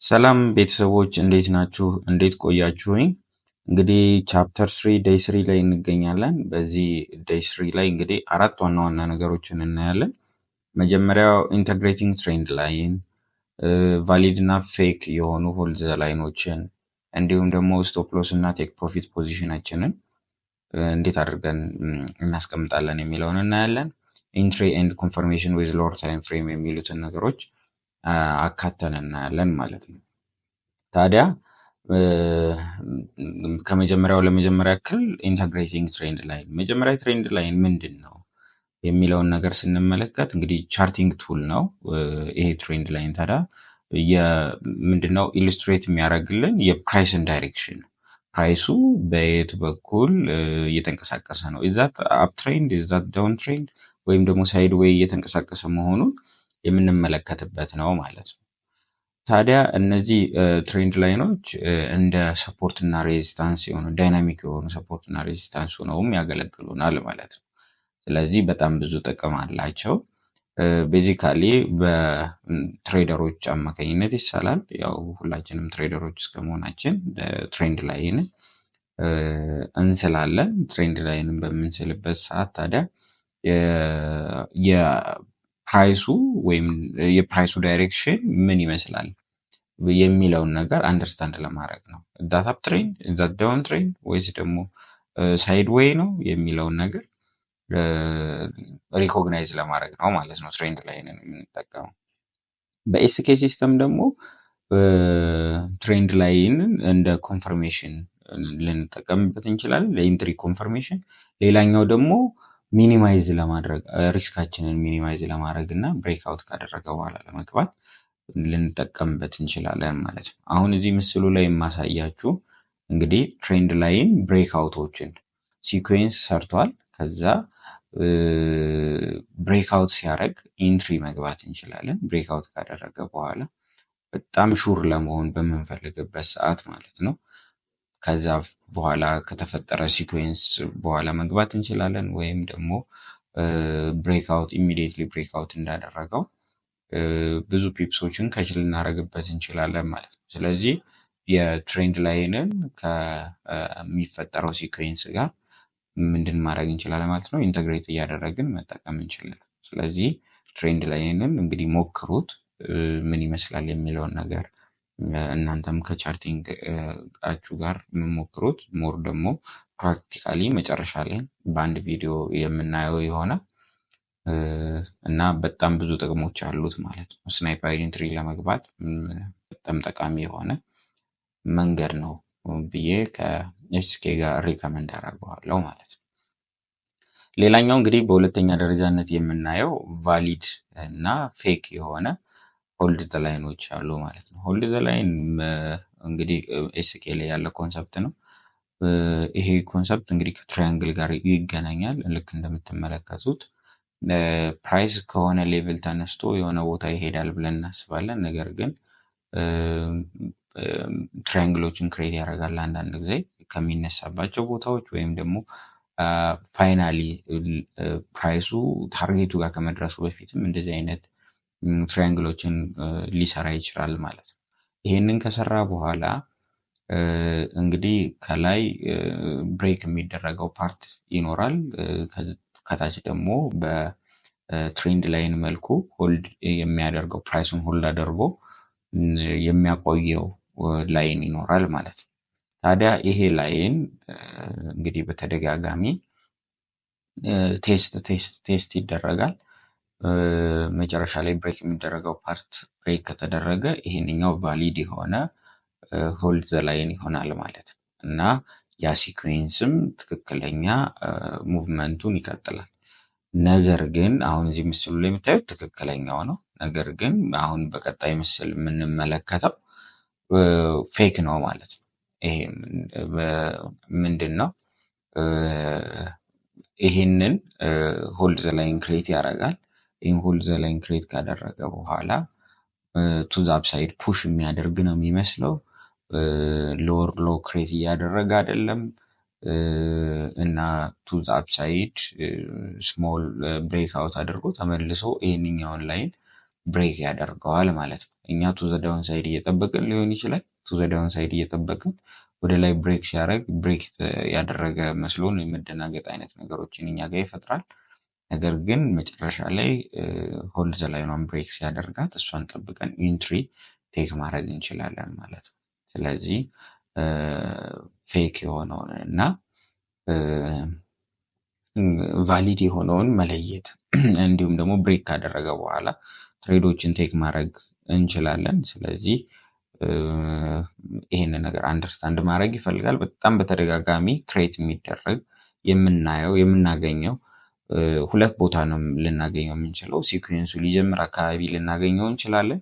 ሰላም ቤተሰቦች እንዴት ናችሁ? እንዴት ቆያችሁኝ? እንግዲህ ቻፕተር 3 ዴይ 3 ላይ እንገኛለን። በዚህ ዴይ 3 ላይ እንግዲህ አራት ዋና ዋና ነገሮችን እናያለን። መጀመሪያው ኢንተግሬቲንግ ትሬንድ ላይን፣ ቫሊድ እና ፌክ የሆኑ ሆልድ ዘ ላይኖችን እንዲሁም ደግሞ ስቶፕ ሎስ እና ቴክ ፕሮፊት ፖዚሽናችንን እንዴት አድርገን እናስቀምጣለን የሚለውን እናያለን። ኢንትሪ ኤንድ ኮንፈርሜሽን ዊዝ ሎወር ታይም ፍሬም የሚሉትን ነገሮች አካተን እናያለን ማለት ነው። ታዲያ ከመጀመሪያው ለመጀመሪያ ያክል ኢንተግሬቲንግ ትሬንድ ላይን፣ መጀመሪያ ትሬንድ ላይን ምንድን ነው የሚለውን ነገር ስንመለከት እንግዲህ ቻርቲንግ ቱል ነው። ይሄ ትሬንድ ላይን ታዲያ ምንድነው ኢሉስትሬት የሚያደርግልን የፕራይስን ዳይሬክሽን፣ ፕራይሱ በየት በኩል እየተንቀሳቀሰ ነው፣ ኢዛት አፕ ትሬንድ ኢዛት ዳውን ትሬንድ ወይም ደግሞ ሳይድ ዌይ እየተንቀሳቀሰ መሆኑን የምንመለከትበት ነው ማለት ነው። ታዲያ እነዚህ ትሬንድ ላይኖች እንደ ሰፖርት እና ሬዚስታንስ የሆኑ ዳይናሚክ የሆኑ ሰፖርት እና ሬዚስታንስ ሆነውም ያገለግሉናል ማለት ነው። ስለዚህ በጣም ብዙ ጥቅም አላቸው። ቤዚካሊ በትሬደሮች አማካኝነት ይሳላል። ያው ሁላችንም ትሬደሮች እስከመሆናችን ትሬንድ ላይን እንስላለን። ትሬንድ ላይንን በምንስልበት ሰዓት ታዲያ የፕራይሱ ወይም የፕራይሱ ዳይሬክሽን ምን ይመስላል የሚለውን ነገር አንደርስታንድ ለማድረግ ነው። ዳት አፕ ትሬንድ ዳት ዳውን ትሬንድ ወይስ ደግሞ ሳይድ ዌይ ነው የሚለውን ነገር ሪኮግናይዝ ለማድረግ ነው ማለት ነው ትሬንድ ላይንን የምንጠቀመው። በኤስኬ ሲስተም ደግሞ ትሬንድ ላይንን እንደ ኮንፈርሜሽን ልንጠቀምበት እንችላለን፣ ለኢንትሪ ኮንፈርሜሽን። ሌላኛው ደግሞ ሚኒማይዝ ለማድረግ ሪስካችንን ሚኒማይዝ ለማድረግ እና ብሬክአውት ካደረገ በኋላ ለመግባት ልንጠቀምበት እንችላለን ማለት ነው። አሁን እዚህ ምስሉ ላይ የማሳያችሁ እንግዲህ ትሬንድ ላይን ብሬክአውቶችን ሲኩዌንስ ሰርቷል። ከዛ ብሬክአውት ሲያደርግ ኢንትሪ መግባት እንችላለን። ብሬክአውት ካደረገ በኋላ በጣም ሹር ለመሆን በምንፈልግበት ሰዓት ማለት ነው። ከዛ በኋላ ከተፈጠረ ሲኩዌንስ በኋላ መግባት እንችላለን፣ ወይም ደግሞ ብሬክአውት ኢሚዲየትሊ ብሬክአውት እንዳደረገው ብዙ ፒፕሶችን ከች ልናደርግበት እንችላለን ማለት ነው። ስለዚህ የትሬንድ ላይንን ከሚፈጠረው ሲኩዌንስ ጋር ምንድን ማድረግ እንችላለን ማለት ነው፣ ኢንተግሬት እያደረግን መጠቀም እንችላለን። ስለዚህ ትሬንድ ላይንን እንግዲህ ሞክሩት ምን ይመስላል የሚለውን ነገር እናንተም ከቻርቲንግ አችሁ ጋር የምሞክሩት ሞር ደግሞ ፕራክቲካሊ መጨረሻ ላይ በአንድ ቪዲዮ የምናየው የሆነ እና በጣም ብዙ ጥቅሞች አሉት ማለት ነው። ስናይፐር ኢንትሪ ለመግባት በጣም ጠቃሚ የሆነ መንገድ ነው ብዬ ከኤስኬ ጋር ሪከመንድ አደርገዋለሁ ማለት ነው። ሌላኛው እንግዲህ በሁለተኛ ደረጃነት የምናየው ቫሊድ እና ፌክ የሆነ ሆልድ ዘ ላይኖች አሉ ማለት ነው። ሆልድ ዘ ላይን እንግዲህ ኤስኬ ላይ ያለ ኮንሰፕት ነው። ይሄ ኮንሰፕት እንግዲህ ከትራያንግል ጋር ይገናኛል። ልክ እንደምትመለከቱት ፕራይስ ከሆነ ሌቭል ተነስቶ የሆነ ቦታ ይሄዳል ብለን እናስባለን። ነገር ግን ትራያንግሎችን ክሬት ያደርጋል አንዳንድ ጊዜ ከሚነሳባቸው ቦታዎች ወይም ደግሞ ፋይናሊ ፕራይሱ ታርጌቱ ጋር ከመድረሱ በፊትም እንደዚህ አይነት ትራያንግሎችን ሊሰራ ይችላል ማለት ነው። ይሄንን ከሰራ በኋላ እንግዲህ ከላይ ብሬክ የሚደረገው ፓርት ይኖራል። ከታች ደግሞ በትሬንድ ላይን መልኩ ሆልድ የሚያደርገው ፕራይሱን ሆልድ አድርጎ የሚያቆየው ላይን ይኖራል ማለት ነው። ታዲያ ይሄ ላይን እንግዲህ በተደጋጋሚ ቴስት ይደረጋል። መጨረሻ ላይ ብሬክ የሚደረገው ፓርት ብሬክ ከተደረገ ይሄንኛው ቫሊድ የሆነ ሆልድ ዘ ላይን ይሆናል ማለት ነው እና ያ ሲኩዌንስም ትክክለኛ ሙቭመንቱን ይቀጥላል። ነገር ግን አሁን እዚህ ምስሉ ላይ የምታዩት ትክክለኛው ነው። ነገር ግን አሁን በቀጣይ ምስል የምንመለከተው ፌክ ነው ማለት ነው። ይሄ ምንድን ነው? ይሄንን ሆልድ ዘ ላይን ክሬት ያደርጋል። ይህን ሆልድ ዘ ላይን ክሬት ካደረገ በኋላ ቱ ዘ አፕሳይድ ፑሽ የሚያደርግ ነው የሚመስለው። ሎወር ሎ ክሬት እያደረገ አይደለም እና ቱ ዘ አፕሳይድ ስሞል ብሬክ አውት አድርጎ ተመልሶ ይህንኛውን ላይን ብሬክ ያደርገዋል ማለት ነው። እኛ ቱ ዘ ዳውን ሳይድ እየጠበቅን ሊሆን ይችላል። ቱ ዘ ዳውን ሳይድ እየጠበቅን ወደ ላይ ብሬክ ሲያደርግ ብሬክ ያደረገ መስሎን የመደናገጥ አይነት ነገሮችን እኛ ጋር ይፈጥራል። ነገር ግን መጨረሻ ላይ ሆልድ ዘ ላይኗን ብሬክ ሲያደርጋት እሷን ጠብቀን ኢንትሪ ቴክ ማድረግ እንችላለን ማለት ነው። ስለዚህ ፌክ የሆነውን እና ቫሊድ የሆነውን መለየት እንዲሁም ደግሞ ብሬክ ካደረገ በኋላ ትሬዶችን ቴክ ማድረግ እንችላለን። ስለዚህ ይህንን ነገር አንደርስታንድ ማድረግ ይፈልጋል። በጣም በተደጋጋሚ ክሬት የሚደረግ የምናየው የምናገኘው ሁለት ቦታ ነው ልናገኘው የምንችለው። ሲኩዌንሱ ሊጀምር አካባቢ ልናገኘው እንችላለን፣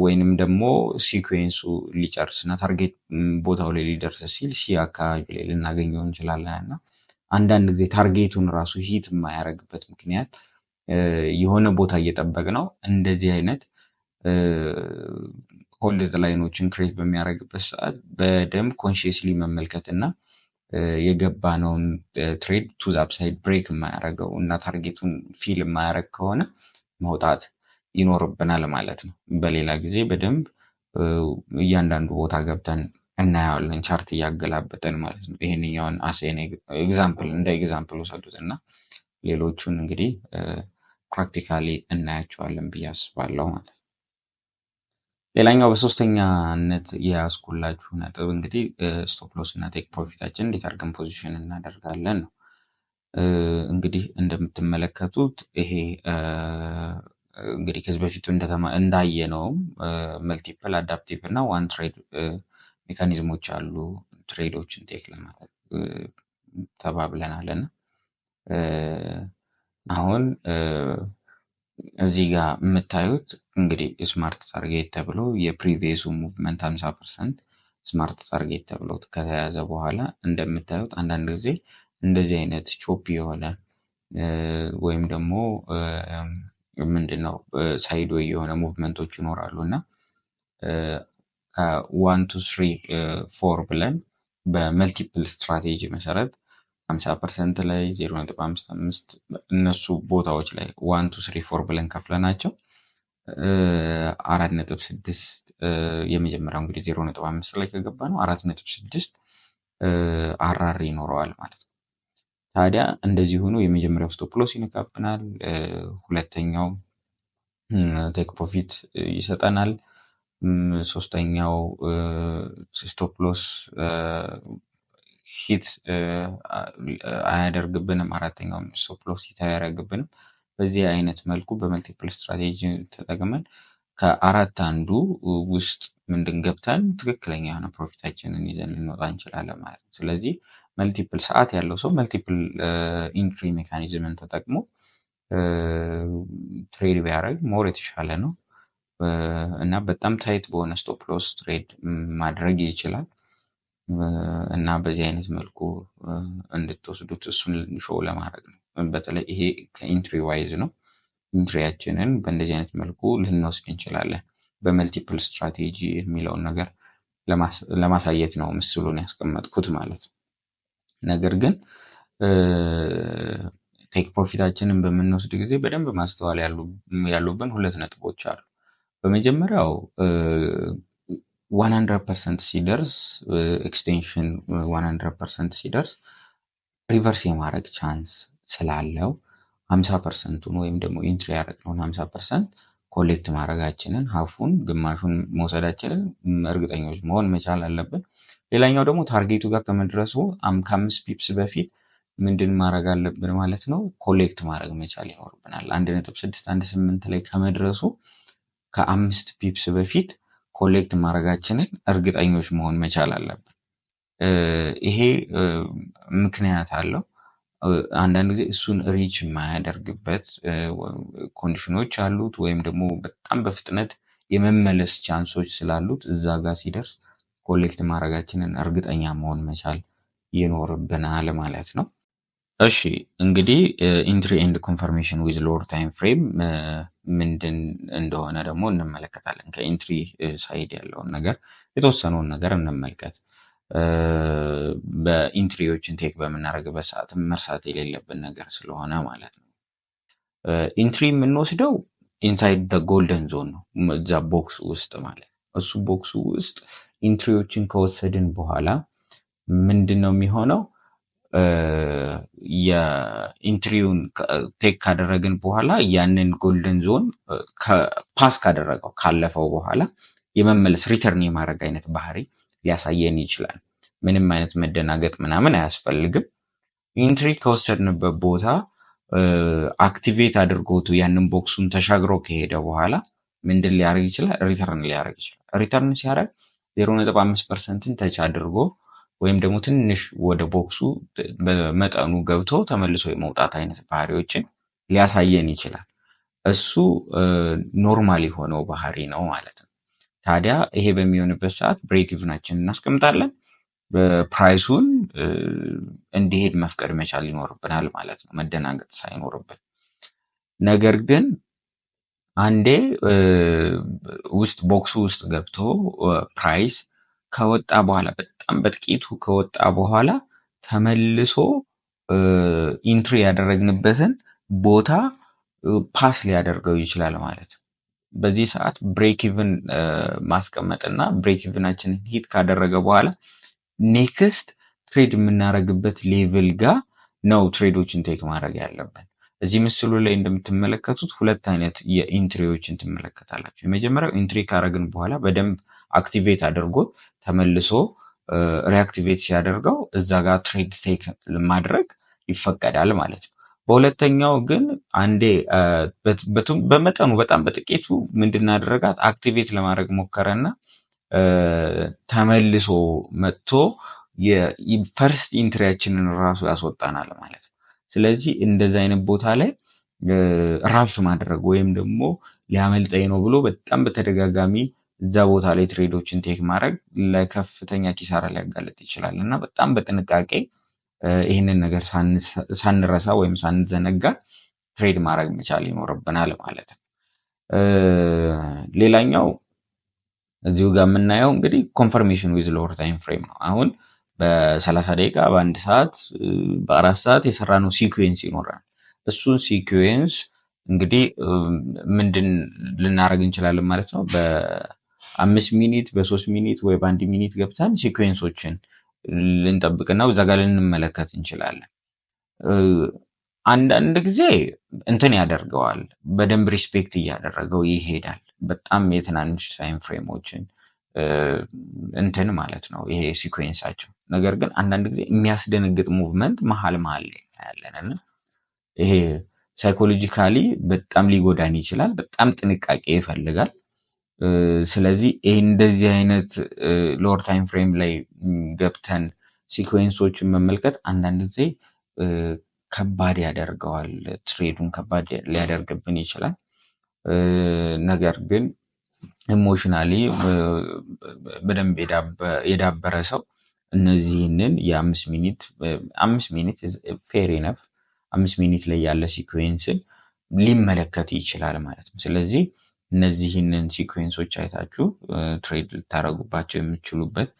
ወይንም ደግሞ ሲኩዌንሱ ሊጨርስና ታርጌት ቦታው ላይ ሊደርስ ሲል ሲ አካባቢ ላይ ልናገኘው እንችላለን እና አንዳንድ ጊዜ ታርጌቱን ራሱ ሂት የማያደርግበት ምክንያት የሆነ ቦታ እየጠበቅ ነው እንደዚህ አይነት ሆልድ ላይኖችን ክሬት በሚያደርግበት ሰዓት በደንብ ኮንሽስሊ መመልከት እና የገባነውን ትሬድ ቱ አፕሳይድ ብሬክ የማያደርገው እና ታርጌቱን ፊል የማያደርግ ከሆነ መውጣት ይኖርብናል ማለት ነው። በሌላ ጊዜ በደንብ እያንዳንዱ ቦታ ገብተን እናየዋለን፣ ቻርት እያገላበጠን ማለት ነው። ይሄንኛውን ኤግዛምፕል እንደ ኤግዛምፕል ውሰዱት እና ሌሎቹን እንግዲህ ፕራክቲካሊ እናያቸዋለን ብዬ አስባለሁ ማለት ነው። ሌላኛው በሶስተኛነት የያዝኩላችሁ ነጥብ እንግዲህ ስቶፕ ሎስ እና ቴክ ፕሮፊታችን እንዴት አድርገን ፖዚሽን እናደርጋለን ነው። እንግዲህ እንደምትመለከቱት ይሄ እንግዲህ ከዚህ በፊቱ እንዳየነውም መልቲፕል አዳፕቲቭ እና ዋን ትሬድ ሜካኒዝሞች አሉ ትሬዶችን ቴክ ለማድረግ ተባብለናል እና አሁን እዚህ ጋር የምታዩት እንግዲህ ስማርት ታርጌት ተብሎ የፕሪቪየሱ ሙቭመንት 50% ስማርት ታርጌት ተብሎ ከተያዘ በኋላ እንደምታዩት አንዳንድ ጊዜ እንደዚህ አይነት ቾፒ የሆነ ወይም ደግሞ ምንድነው ሳይድዌይ የሆነ ሙቭመንቶች ይኖራሉ እና ከ1 to 3 4 ብለን በመልቲፕል ስትራቴጂ መሰረት 50% ላይ 0.55 እነሱ ቦታዎች ላይ 1 to 3 4 ብለን ከፍለናቸው 4.6 የመጀመሪያው እንግዲህ 0.5 ላይ ከገባ ነው 4.6 አራር ይኖረዋል ማለት ነው። ታዲያ እንደዚህ ሆኖ የመጀመሪያው ስቶፕ ሎስ ይነካብናል፣ ሁለተኛው ቴክ ፕሮፊት ይሰጠናል፣ ሶስተኛው ስቶፕ ሎስ ሂት አያደርግብንም፣ አራተኛው ስቶፕ ሎስ ሂት አያደርግብንም። በዚህ አይነት መልኩ በመልቲፕል ስትራቴጂ ተጠቅመን ከአራት አንዱ ውስጥ ምንድን ገብተን ትክክለኛ የሆነ ፕሮፊታችንን ይዘን ልንወጣ እንችላለን ማለት ነው። ስለዚህ መልቲፕል ሰዓት ያለው ሰው መልቲፕል ኢንትሪ ሜካኒዝምን ተጠቅሞ ትሬድ ቢያደርግ ሞር የተሻለ ነው እና በጣም ታይት በሆነ ስቶፕ ሎስ ትሬድ ማድረግ ይችላል እና በዚህ አይነት መልኩ እንድትወስዱት እሱን ሾው ለማድረግ ነው። በተለይ ይሄ ከኢንትሪ ዋይዝ ነው። ኢንትሪያችንን በእንደዚህ አይነት መልኩ ልንወስድ እንችላለን። በመልቲፕል ስትራቴጂ የሚለውን ነገር ለማሳየት ነው ምስሉን ያስቀመጥኩት ማለት ነው። ነገር ግን ቴክ ፕሮፊታችንን በምንወስድ ጊዜ በደንብ ማስተዋል ያሉብን ሁለት ነጥቦች አሉ። በመጀመሪያው 100% ሲደርስ ኤክስቴንሽን 100% ሲደርስ ሪቨርስ የማድረግ ቻንስ ስላለው 50%ን ወይም ደግሞ ኢንትሪ ያደረግነውን 50% ኮሌክት ማድረጋችንን ሀፉን ግማሹን መውሰዳችንን እርግጠኞች መሆን መቻል አለብን። ሌላኛው ደግሞ ታርጌቱ ጋር ከመድረሱ ከ5 ፒፕስ በፊት ምንድን ማድረግ አለብን ማለት ነው? ኮሌክት ማድረግ መቻል ይኖርብናል። 1.618 ላይ ከመድረሱ ከ5 ፒፕስ በፊት ኮሌክት ማድረጋችንን እርግጠኞች መሆን መቻል አለብን። ይሄ ምክንያት አለው። አንዳንድ ጊዜ እሱን ሪች የማያደርግበት ኮንዲሽኖች አሉት፣ ወይም ደግሞ በጣም በፍጥነት የመመለስ ቻንሶች ስላሉት እዛ ጋር ሲደርስ ኮሌክት ማድረጋችንን እርግጠኛ መሆን መቻል ይኖርብናል ማለት ነው። እሺ እንግዲህ ኢንትሪ ኤንድ ኮንፈርሜሽን ዊዝ ሎወር ታይም ፍሬም ምንድን እንደሆነ ደግሞ እንመለከታለን። ከኢንትሪ ሳይድ ያለውን ነገር የተወሰነውን ነገር እንመልከት። በኢንትሪዎችን ቴክ በምናደርግበት ሰዓት መርሳት የሌለብን ነገር ስለሆነ ማለት ነው። ኢንትሪ የምንወስደው ኢንሳይድ ደ ጎልደን ዞን ነው እዛ ቦክስ ውስጥ ማለት ነው። እሱ ቦክሱ ውስጥ ኢንትሪዎችን ከወሰድን በኋላ ምንድን ነው የሚሆነው? የኢንትሪውን ቴክ ካደረግን በኋላ ያንን ጎልደን ዞን ፓስ ካደረገው ካለፈው በኋላ የመመለስ ሪተርን የማድረግ አይነት ባህሪ ሊያሳየን ይችላል። ምንም አይነት መደናገጥ ምናምን አያስፈልግም። ኢንትሪ ከወሰድንበት ቦታ አክቲቬት አድርጎቱ ያንን ቦክሱን ተሻግሮ ከሄደ በኋላ ምንድን ሊያደርግ ይችላል? ሪተርን ሊያደርግ ይችላል። ሪተርን ሲያደርግ 0.5%ን ተች አድርጎ ወይም ደግሞ ትንሽ ወደ ቦክሱ በመጠኑ ገብቶ ተመልሶ የመውጣት አይነት ባህሪዎችን ሊያሳየን ይችላል። እሱ ኖርማል የሆነው ባህሪ ነው ማለት ነው። ታዲያ ይሄ በሚሆንበት ሰዓት ብሬክ ኢቭናችንን እናስቀምጣለን። ፕራይሱን እንዲሄድ መፍቀድ መቻል ይኖርብናል ማለት ነው፣ መደናገጥ ሳይኖርብን። ነገር ግን አንዴ ውስጥ ቦክሱ ውስጥ ገብቶ ፕራይስ ከወጣ በኋላ በጣም በጥቂቱ ከወጣ በኋላ ተመልሶ ኢንትሪ ያደረግንበትን ቦታ ፓስ ሊያደርገው ይችላል ማለት ነው። በዚህ ሰዓት ብሬክ ኢቭን ማስቀመጥና ብሬክ ኢቭናችንን ሂት ካደረገ በኋላ ኔክስት ትሬድ የምናደርግበት ሌቭል ጋር ነው ትሬዶችን ቴክ ማድረግ ያለብን። እዚህ ምስሉ ላይ እንደምትመለከቱት ሁለት አይነት የኢንትሪዎችን ትመለከታላችሁ። የመጀመሪያው ኢንትሪ ካደረግን በኋላ በደንብ አክቲቬት አድርጎ ተመልሶ ሪአክቲቬት ሲያደርገው እዛ ጋር ትሬድ ቴክ ማድረግ ይፈቀዳል ማለት ነው። በሁለተኛው ግን አንዴ በመጠኑ በጣም በጥቂቱ ምንድናደረጋት አክቲቬት ለማድረግ ሞከረና ተመልሶ መጥቶ የፈርስት ኢንትሪያችንን ራሱ ያስወጣናል ማለት ነው። ስለዚህ እንደዚህ አይነት ቦታ ላይ ራሽ ማድረግ ወይም ደግሞ ሊያመልጠኝ ነው ብሎ በጣም በተደጋጋሚ እዛ ቦታ ላይ ትሬዶችን ቴክ ማድረግ ለከፍተኛ ኪሳራ ሊያጋለጥ ይችላል እና በጣም በጥንቃቄ ይህንን ነገር ሳንረሳ ወይም ሳንዘነጋ ትሬድ ማድረግ መቻል ይኖርብናል ማለት ነው። ሌላኛው እዚሁ ጋር የምናየው እንግዲህ ኮንፈርሜሽን ዊዝ ሎወር ታይም ፍሬም ነው። አሁን በ30 ደቂቃ በአንድ ሰዓት በ4 ሰዓት የሰራነው ሲኩዌንስ ይኖራል። እሱን ሲኩዌንስ እንግዲህ ምንድን ልናደርግ እንችላለን ማለት ነው። በ5 ሚኒት በ3 ሚኒት ወይ በ1 ሚኒት ገብተን ሲኩዌንሶችን ልንጠብቅና እዛ ጋር ልንመለከት እንችላለን። አንዳንድ ጊዜ እንትን ያደርገዋል፣ በደንብ ሪስፔክት እያደረገው ይሄዳል። በጣም የትናንሽ ታይም ፍሬሞችን እንትን ማለት ነው ይሄ ሲኩዌንሳቸው። ነገር ግን አንዳንድ ጊዜ የሚያስደነግጥ ሙቭመንት መሀል ላይ ያለንና ይሄ ሳይኮሎጂካሊ በጣም ሊጎዳን ይችላል። በጣም ጥንቃቄ ይፈልጋል። ስለዚህ ይህ እንደዚህ አይነት ሎወር ታይም ፍሬም ላይ ገብተን ሲኩዌንሶችን መመልከት አንዳንድ ጊዜ ከባድ ያደርገዋል፣ ትሬዱን ከባድ ሊያደርግብን ይችላል። ነገር ግን ኢሞሽናሊ በደንብ የዳበረ ሰው እነዚህንን የ5 ሚኒት ፌር ኢነፍ 5 ሚኒት ላይ ያለ ሲኩዌንስን ሊመለከት ይችላል ማለት ነው። ስለዚህ እነዚህንን ሲኩዌንሶች አይታችሁ ትሬድ ልታደርጉባቸው የሚችሉበት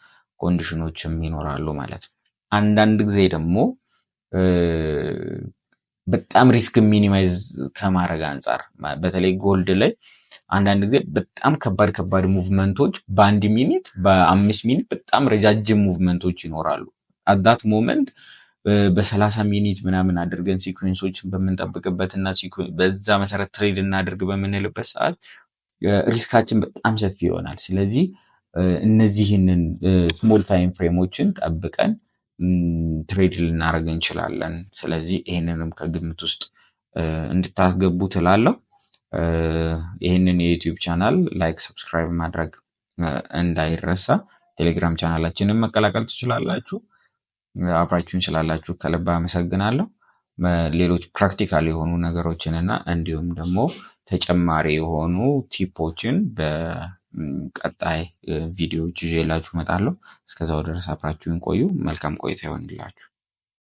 ኮንዲሽኖችም ይኖራሉ ማለት ነው። አንዳንድ ጊዜ ደግሞ በጣም ሪስክ ሚኒማይዝ ከማድረግ አንጻር በተለይ ጎልድ ላይ አንዳንድ ጊዜ በጣም ከባድ ሙቭመንቶች በ1 ሚኒት በ5 ሚኒት በጣም ረጃጅም ሙቭመንቶች ይኖራሉ። አዳት ሞመንት በ30 ሚኒት ምናምን አድርገን ሲኩዌንሶችን በምንጠብቅበት እና በዛ መሰረት ትሬድ እናድርግ በምንልበት ሰዓት ሪስካችን በጣም ሰፊ ይሆናል። ስለዚህ እነዚህንን ስሞል ታይም ፍሬሞችን ጠብቀን ትሬድ ልናደርግ እንችላለን። ስለዚህ ይህንንም ከግምት ውስጥ እንድታስገቡ ትላለሁ። ይህንን የዩቲዩብ ቻናል ላይክ፣ ሰብስክራይብ ማድረግ እንዳይረሳ። ቴሌግራም ቻናላችንን መቀላቀል ትችላላችሁ። አብራችሁን ስላላችሁ ከልብ አመሰግናለሁ። ሌሎች ፕራክቲካል የሆኑ ነገሮችን እና እንዲሁም ደግሞ ተጨማሪ የሆኑ ቲፖችን በቀጣይ ቪዲዮዎች ይዤላችሁ እመጣለሁ። እስከዛው ድረስ አብራችሁን ቆዩ። መልካም ቆይታ ይሆንላችሁ።